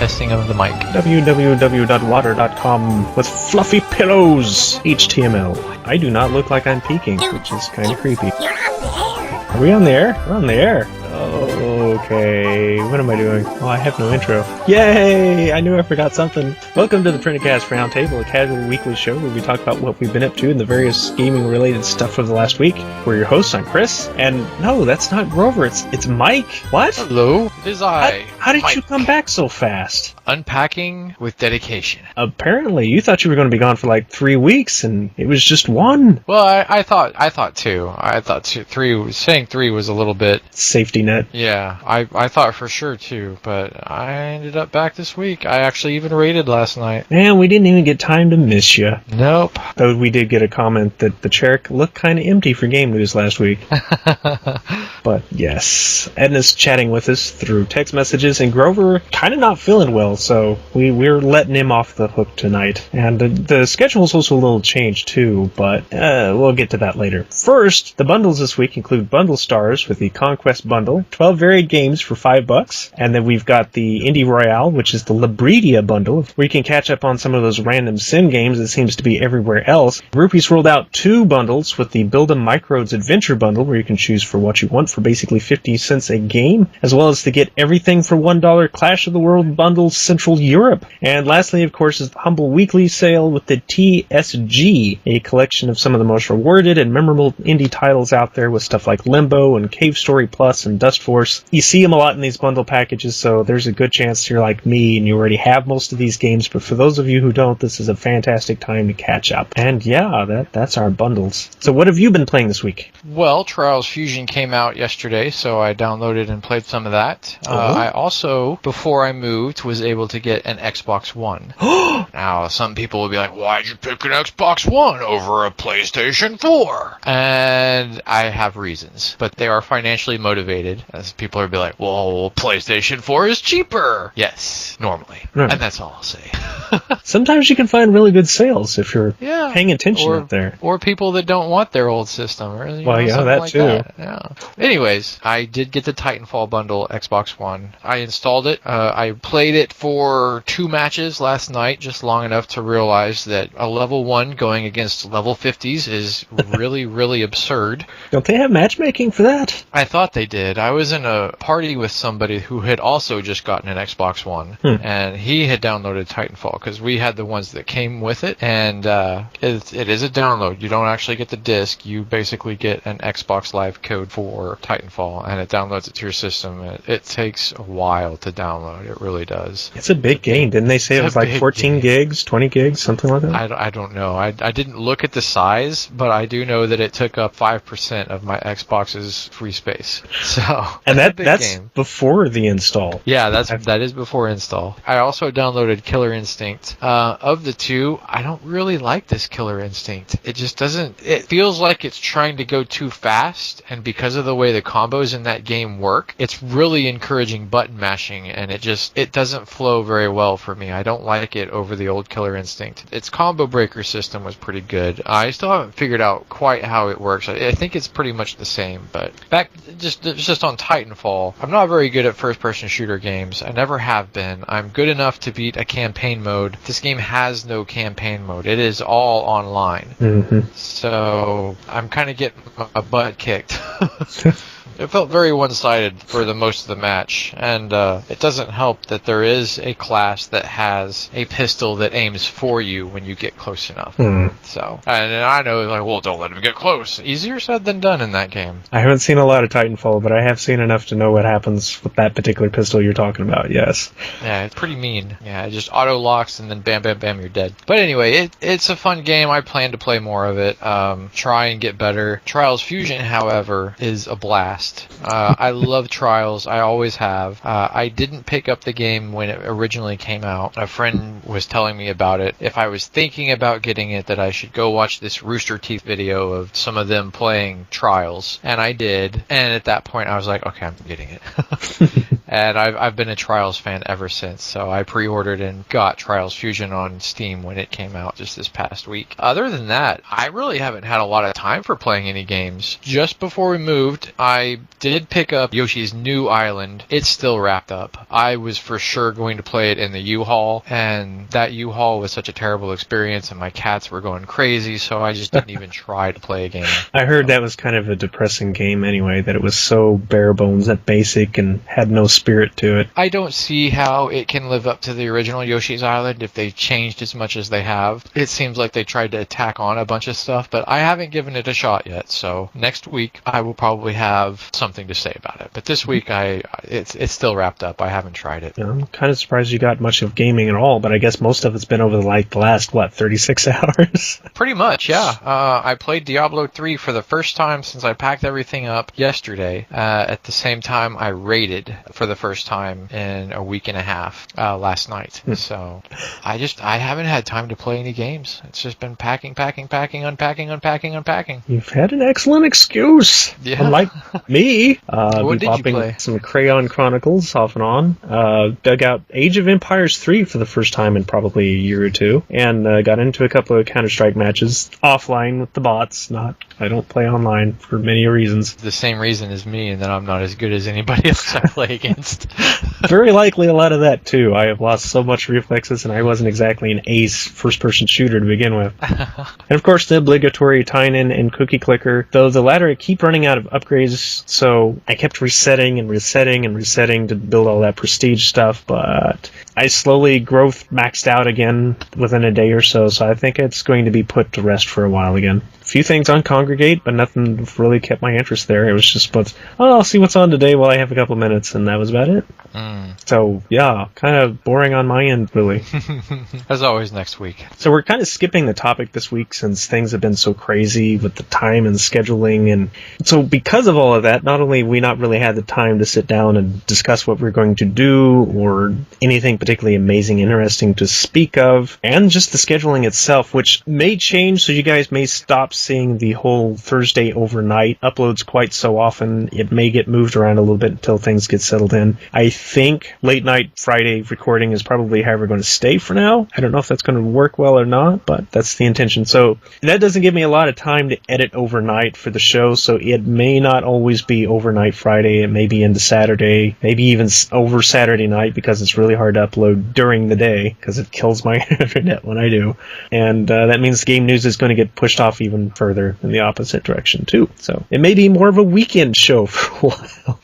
testing of the mic. www.water.com with fluffy pillows. HTML. I do not look like I'm peeking, which is kind of creepy. You're on the air. Are we on the air? We're on the air. Oh, okay. What am I doing? Oh, I have no intro. Yay! I knew I forgot something. Welcome to the PrinnyCast Roundtable, a casual weekly show where we talk about what we've been up to and the various gaming-related stuff of the last week. We're your hosts. I'm Chris. And no, that's not Grover. It's Mike. What? Hello, it is I. How did Mike. you come back so fast? Unpacking with dedication. Apparently, you thought you were going to be gone for like 3 weeks, and it was just one. Well, I thought two. I thought three. Saying three was a little bit Safety net. Yeah, I thought for sure too, but I ended up back this week. I actually even raided last night. Man, we didn't even get time to miss you. Nope. Though we did get a comment that the chair looked kind of empty for game news last week. But yes, Edna's chatting with us through text messages, and Grover kind of not feeling well, so we're letting him off the hook tonight. And the schedule's also a little changed too, but we'll get to that later. First, the bundles this week include Bundle Stars with the Conquest Bundle, 12 varied games for $5, and then we've got the Indie Royale, which is the Labridia Bundle, where you can catch up on some of those random sim games that seems to be everywhere else. Rupees rolled out 2 bundles with the Build 'em Microdes Adventure Bundle, where you can choose for what you want for basically 50 cents a game, as well as to get everything for $1 Clash of the World Bundle Central Europe. And lastly, of course, is the Humble Weekly Sale with the TSG, a collection of some of the most rewarded and memorable indie titles out there with stuff like Limbo and Cave Story Plus and Dust Force. You see them a lot in these bundle packages, so there's a good chance you're like me and you already have most of these games, but for those of you who don't, this is a fantastic time to catch up. And yeah, that's our bundles. So what have you been playing this week? Well, Trials Fusion came out yesterday, so I downloaded and played some of that. I also, before I moved, was able to get an Xbox One. Now, some people will be like, why'd you pick an Xbox One over a PlayStation 4? And I have reasons, but they are financially motivated, as people will be like, well, PlayStation 4 is cheaper. Yes, normally. Right. And that's all I'll say. Sometimes you can find really good sales if you're paying attention out there. Or people that don't want their old system. Or, that like too. That. Yeah. Anyways, I did get the Titanfall bundle Xbox One. I installed it. I played it for 2 matches last night, just long enough to realize that a level 1 going against level 50s is really, really absurd. Don't they have matchmaking for that? I thought they did. I was in a party with somebody who had also just gotten an Xbox One, and he had downloaded Titanfall, because we had the ones that came with it, and it is a download. You don't actually get the disc. You basically get an Xbox Live code for Titanfall, and it downloads it to your system. It takes a while to download. It really does. It's a big game. Didn't they say it was like 14 gigs, 20 gigs, something like that? I don't know. I didn't look at the size, but I do know that it took up 5% of my Xbox's free space. So, and that's game. Before the install. Yeah, that is before install. I also downloaded Killer Instinct. Of the two, I don't really like this Killer Instinct. It just doesn't. It feels like it's trying to go too fast, and because of the way the combos in that game work, it's really encouraging button mashing, and it doesn't flow very well for me. I don't like it over the old Killer Instinct. Its combo breaker system was pretty good. I still haven't figured out quite how it works. I think it's pretty much the same, but just on Titanfall, I'm not very good at first-person shooter games. I never have been. I'm good enough to beat a campaign mode. This game has no campaign mode. It is all online. Mm-hmm. So I'm kind of getting my butt kicked. It felt very one-sided for the most of the match, and it doesn't help that there is a class that has a pistol that aims for you when you get close enough. So, and I know, like, well, don't let him get close. Easier said than done in that game. I haven't seen a lot of Titanfall, but I have seen enough to know what happens with that particular pistol you're talking about, yes. Yeah, it's pretty mean. Yeah, it just auto-locks, and then bam, bam, bam, you're dead. But anyway, it's a fun game. I plan to play more of it, try and get better. Trials Fusion, however, is a blast. I love Trials. I always have. I didn't pick up the game when it originally came out. A friend was telling me about it. If I was thinking about getting it, that I should go watch this Rooster Teeth video of some of them playing Trials. And I did. And at that point, I was like, okay, I'm getting it. And I've been a Trials fan ever since. So I pre-ordered and got Trials Fusion on Steam when it came out just this past week. Other than that, I really haven't had a lot of time for playing any games. Just before we moved, I I did pick up Yoshi's New Island. It's still wrapped up. I was for sure going to play it in the U-Haul, and that U-Haul was such a terrible experience, and my cats were going crazy, so I just didn't even try to play a game. I heard that was kind of a depressing game anyway, that it was so bare bones, that basic, and had no spirit to it. I don't see how it can live up to the original Yoshi's Island if they changed as much as they have. It seems like they tried to tack on a bunch of stuff, but I haven't given it a shot yet, so next week I will probably have something to say about it. But this week it's still wrapped up. I haven't tried it. Yeah, I'm kind of surprised you got much of gaming at all, but I guess most of it's been over the last, 36 hours? Pretty much, yeah. I played Diablo 3 for the first time since I packed everything up yesterday. At the same time, I raided for the first time in a week and a half last night. So I haven't had time to play any games. It's just been packing, unpacking. You've had an excellent excuse. Yeah. Unlike me. What did you play? Some Crayon Chronicles off and on. Dug out Age of Empires 3 for the first time in probably a year or two. And got into a couple of Counter-Strike matches offline with the bots. I don't play online for many reasons. The same reason as me, and that I'm not as good as anybody else I play against. Very likely a lot of that, too. I have lost so much reflexes, and I wasn't exactly an ace first-person shooter to begin with. And, of course, the obligatory Tynan and Cookie Clicker, though the latter keep running out of upgrades, so I kept resetting to build all that prestige stuff, but I slowly growth maxed out again within a day or so I think it's going to be put to rest for a while again. A few things on Congregate, but nothing really kept my interest there. It was just, I'll see what's on today while I have a couple minutes, and that was about it. So, yeah, kind of boring on my end, really. As always, next week. So we're kind of skipping the topic this week since things have been so crazy with the time and scheduling, and so because of all of that, not only have we not really had the time to sit down and discuss what we're going to do, or anything particularly amazing, interesting to speak of, and just the scheduling itself, which may change, so you guys may stop seeing the whole Thursday overnight uploads quite so often. It may get moved around a little bit until things get settled in. I think late night Friday recording is probably however going to stay for now. I don't know if that's going to work well or not, but that's the intention. So that doesn't give me a lot of time to edit overnight for the show, so it may not always be overnight Friday. It may be into Saturday, maybe even over Saturday night, because it's really hard to upload during the day because it kills my internet when I do. And that means game news is going to get pushed off even further in the opposite direction too. So it may be more of a weekend show for a while.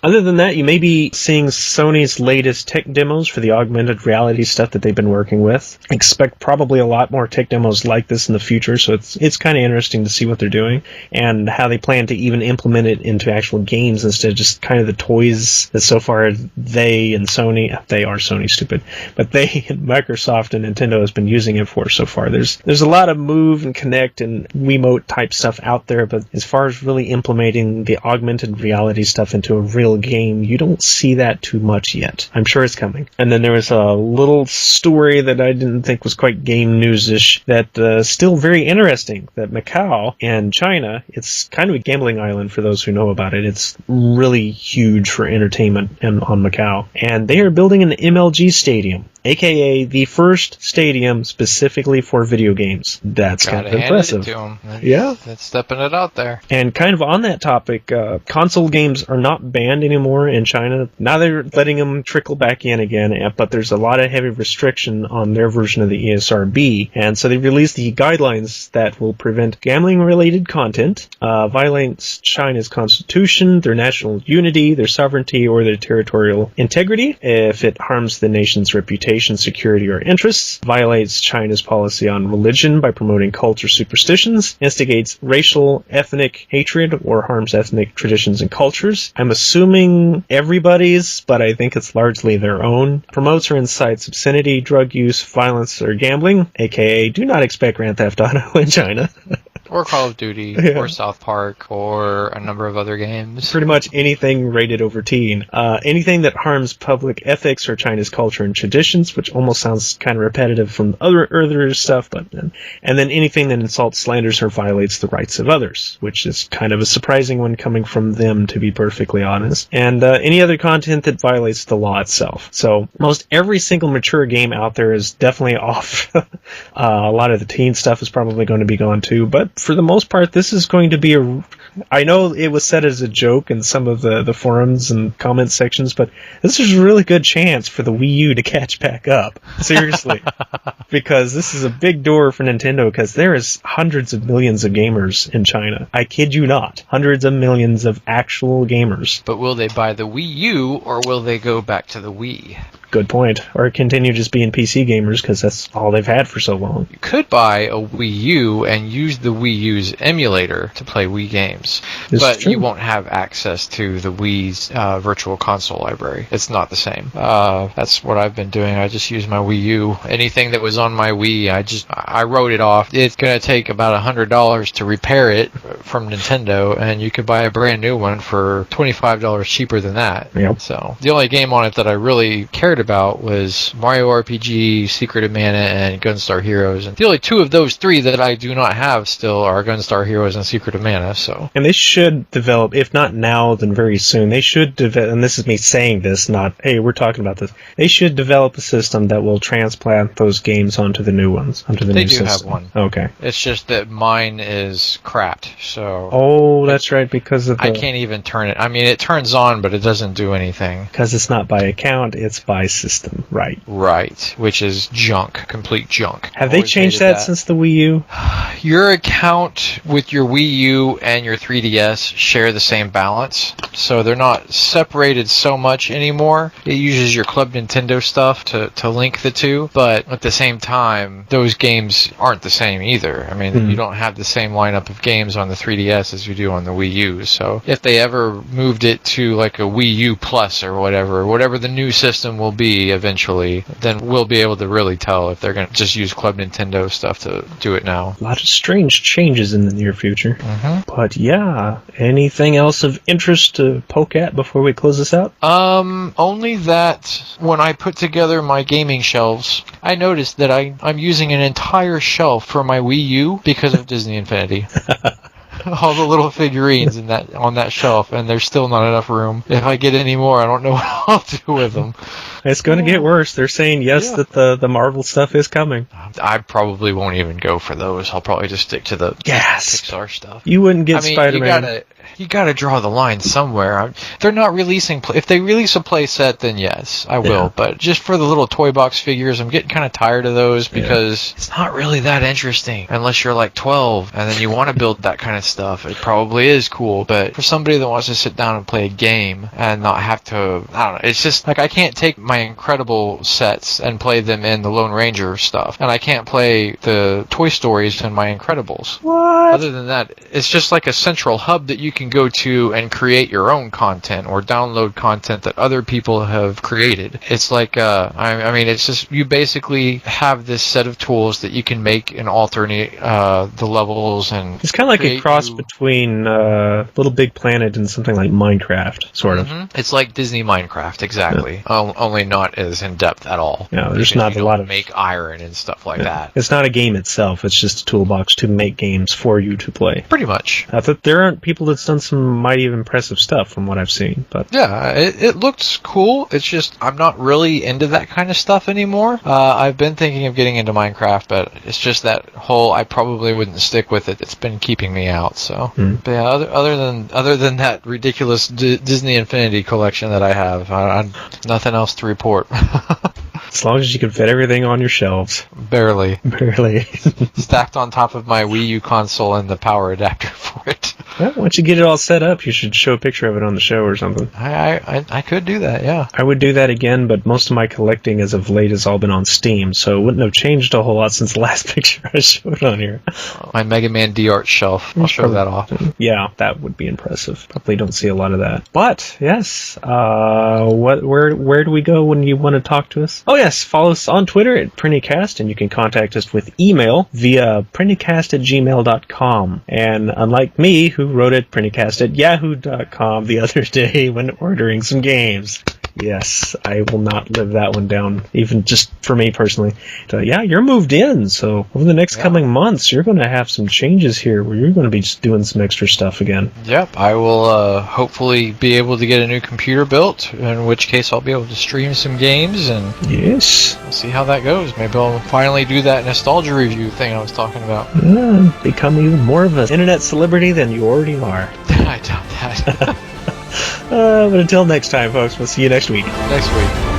Other than that, you may be seeing Sony's latest tech demos for the augmented reality stuff that they've been working with. Expect probably a lot more tech demos like this in the future, so it's kind of interesting to see what they're doing and how they plan to even implement it into actual games instead of just kind of the toys that so far they and Sony, they are Sony stupid, but they and Microsoft and Nintendo has been using it for so far. There's a lot of Move and Kinect and Wiimote type stuff out there, but as far as really implementing the augmented reality stuff into a real game, you don't see that too much yet. I'm sure it's coming. And then there was a little story that I didn't think was quite game news-ish that still very interesting, that Macau and China, it's kind of a gambling island for those who know about it. It's really huge for entertainment on Macau. And they are building an MLG stadium, aka the first stadium specifically for video games. That's kind of impressive. Yeah. That's stepping it out there. And kind of on that topic, console games are not banned anymore in China. Now they're letting them trickle back in again, but there's a lot of heavy restriction on their version of the ESRB. And so they released the guidelines that will prevent gambling-related content, violates China's constitution, their national unity, their sovereignty, or their territorial integrity if it harms the nation's reputation, security, or interests, violates China's policy on religion by promoting cult or superstitions, instigates racial, ethnic hatred, or harms ethnic traditions and cultures. I'm assuming everybody's, but I think it's largely their own. Promotes or incites obscenity, drug use, violence, or gambling, aka do not expect Grand Theft Auto in China. Or Call of Duty, or South Park, or a number of other games. Pretty much anything rated over teen. Anything that harms public ethics or China's culture and traditions, which almost sounds kind of repetitive from other stuff, and then anything that insults, slanders, or violates the rights of others, which is kind of a surprising one coming from them, to be perfectly honest. And any other content that violates the law itself. So most every single mature game out there is definitely off. A lot of the teen stuff is probably going to be gone too, but for the most part, this is going to be I know it was said as a joke in some of the forums and comment sections, but this is a really good chance for the Wii U to catch back up. Seriously. Because this is a big door for Nintendo, because there is hundreds of millions of gamers in China. I kid you not. Hundreds of millions of actual gamers. But will they buy the Wii U, or will they go back to the Wii? Good point. Or continue just being PC gamers, because that's all they've had for so long. You could buy a Wii U and use the Wii U's emulator to play Wii games. But true. You won't have access to the Wii's virtual console library. It's not the same. That's what I've been doing. I just use my Wii U. Anything that was on my Wii, I wrote it off. It's going to take about $100 to repair it from Nintendo, and you could buy a brand new one for $25 cheaper than that. Yep. So the only game on it that I really cared about was Mario RPG, Secret of Mana, and Gunstar Heroes. And the only two of those three that I do not have still are Gunstar Heroes and Secret of Mana. So. And they should develop, if not now, then very soon, they should develop, and this is me saying this, not, hey, we're talking about this, they should develop a system that will transplant those games onto the new ones, onto the new system. They do have one. Okay. It's just that mine is cracked, so... Oh, that's right, because of the... I can't even turn it. I mean, it turns on, but it doesn't do anything. Because it's not by account, it's by system, right. Right, which is junk, complete junk. Have they changed that since the Wii U? Your account with your Wii U and your 3DS share the same balance, so they're not separated so much anymore. It uses your Club Nintendo stuff to link the two, but at the same time, those games aren't the same either. I mean, you don't have the same lineup of games on the 3DS as you do on the Wii U, so if they ever moved it to like a Wii U Plus or whatever the new system will be eventually, then we'll be able to really tell if they're going to just use Club Nintendo stuff to do it now. A lot of strange changes in the near future. But yeah, anything else of interest to poke at before we close this out? Only that when I put together my gaming shelves, I noticed that I'm using an entire shelf for my Wii U because of Disney Infinity. All the little figurines on that shelf, and there's still not enough room. If I get any more, I don't know what I'll do with them. It's going to get worse. They're saying that the Marvel stuff is coming. I probably won't even go for those. I'll probably just stick to the Pixar stuff. You wouldn't get Spider-Man. You gotta draw the line somewhere. They're not releasing... If they release a play set, then yes, I will. But just for the little toy box figures, I'm getting kind of tired of those because it's not really that interesting unless you're like 12 and then you want to build that kind of stuff. It probably is cool, but for somebody that wants to sit down and play a game and not have to... I don't know. It's just like I can't take my Incredible sets and play them in the Lone Ranger stuff, and I can't play the Toy Stories in my Incredibles. What? Other than that, it's just like a central hub that you can go to and create your own content or download content that other people have created. It's like, I mean, it's just, you basically have this set of tools that you can make and alternate the levels and... It's kind of like a cross between Little Big Planet and something like Minecraft, sort of. It's like Disney Minecraft, exactly. Only not as in-depth at all. No, there's not a lot of... make iron and stuff like that. It's not a game itself, it's just a toolbox to make games for you to play. Pretty much. I thought there aren't people that's done some mighty impressive stuff from what I've seen, but... Yeah, it looks cool. It's just, I'm not really into that kind of stuff anymore. I've been thinking of getting into Minecraft, but it's just that whole, I probably wouldn't stick with it. It's been keeping me out, so... But yeah, other than that ridiculous Disney Infinity collection that I have, nothing else to report. As long as you can fit everything on your shelves. Barely. Stacked on top of my Wii U console and the power adapter for it. Well, once you get it all set up, you should show a picture of it on the show or something. I could do that, yeah. I would do that again, but most of my collecting as of late has all been on Steam, so it wouldn't have changed a whole lot since the last picture I showed on here. My Mega Man D-Art shelf. I'll show that off. Yeah, that would be impressive. Probably don't see a lot of that. But, yes, where do we go when you want to talk to us? Oh, yes, follow us on Twitter at PrinnyCast, and you can contact us with email via PrinnyCast@gmail.com. And unlike me, who wrote it, PrinnyCast@yahoo.com the other day when ordering some games. Yes, I will not live that one down, even just for me personally. So, yeah, you're moved in, so over the next coming months, you're going to have some changes here where you're going to be just doing some extra stuff again. Yep, I will hopefully be able to get a new computer built, in which case I'll be able to stream some games, and yes, we'll see how that goes. Maybe I'll finally do that nostalgia review thing I was talking about. Become even more of an internet celebrity than you already are. I doubt that. But until next time, folks, we'll see you next week. Next week.